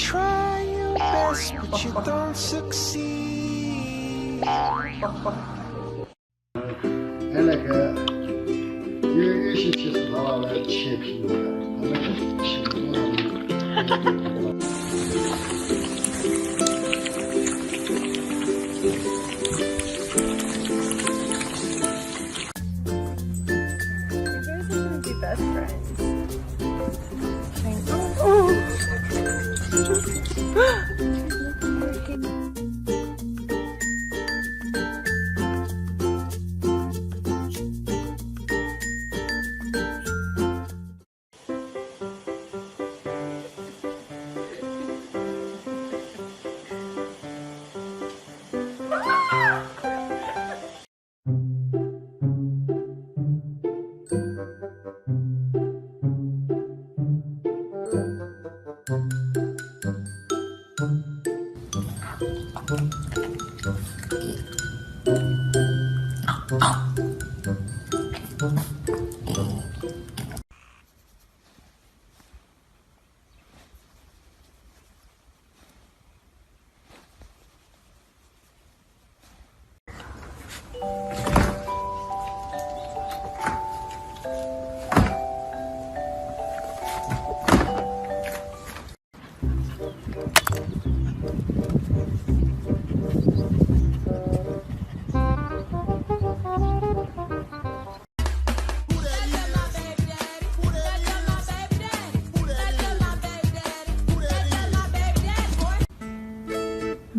try your best, but you don't succeed. 那个有些其实他来切皮的，他那个切多了。Best friends.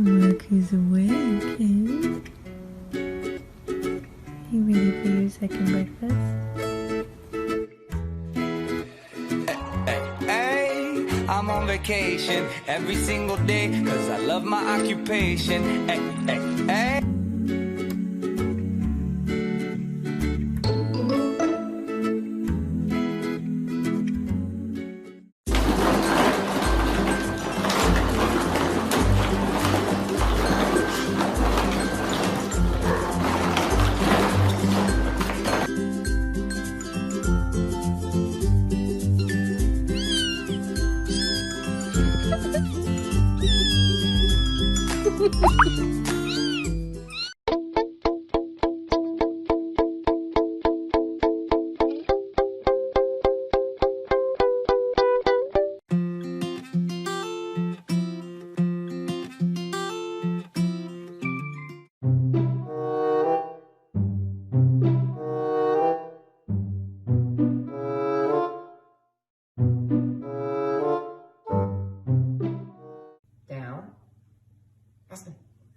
Look who's awake, eh? You ready for your second breakfast? Hey, I'm on vacation every single day, cause I love my occupation. Hey, hey, hey.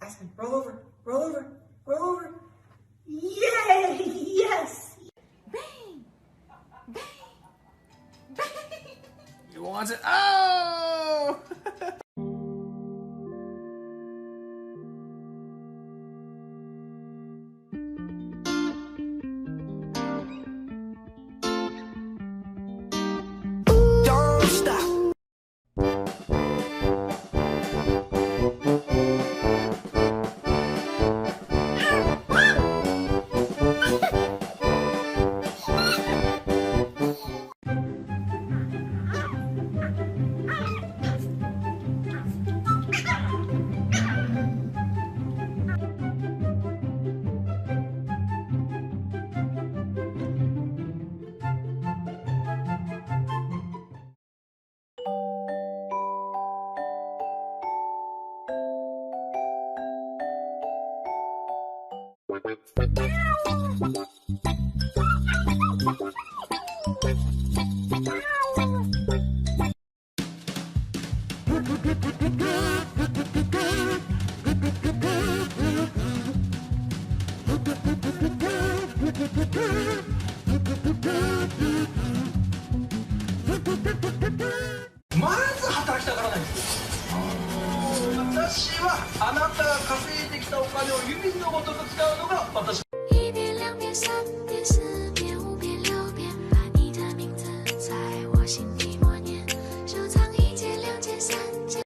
Aspen, roll over, roll over, roll over. Yay! Yes! Bang! Bang! Bang! You want it? Oh! Don't stop.まず働きたがらないんですよ。私はあなたが稼いできたお金を指のごとく使うのが私。一遍、两遍、三遍、四遍、五遍、六遍，把你的名字在我心底默念，收藏1件、2件、3件。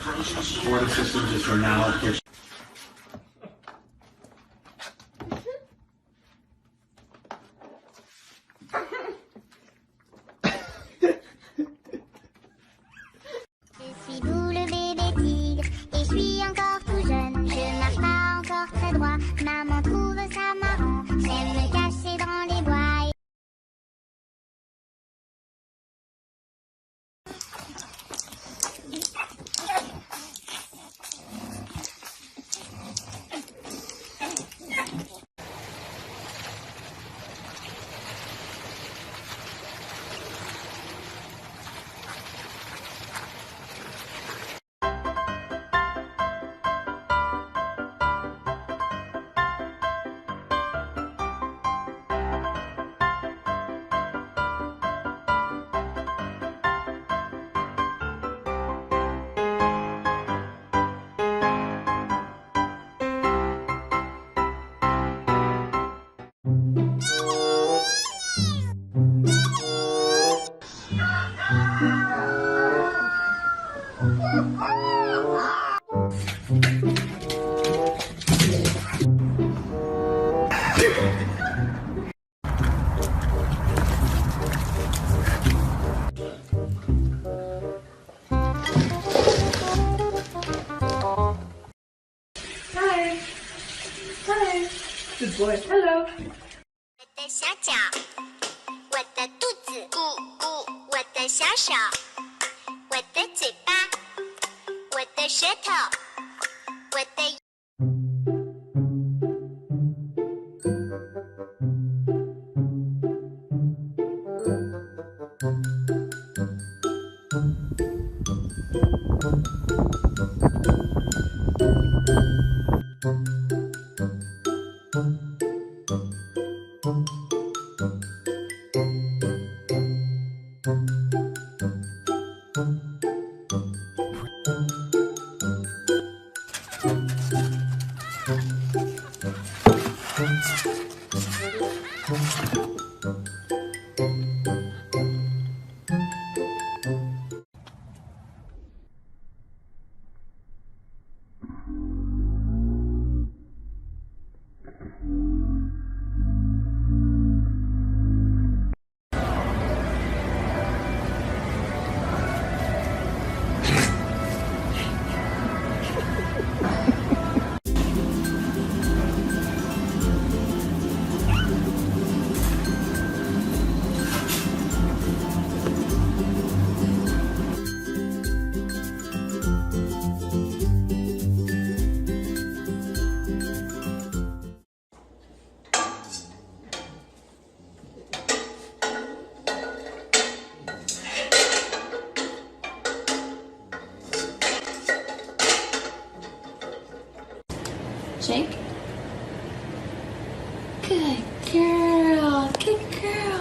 Water system just for now. Je suis vous le bébé tigre et je suis encore tout jeune. Je marche pas encore très droit, maman trouve ça marrant. J'aime me cacher dans les bois. Good boy. Hello. 我的小脚，我的肚子，咕咕，我的小手，我的嘴巴，我的舌头，我的。Shake. Good girl. Good girl.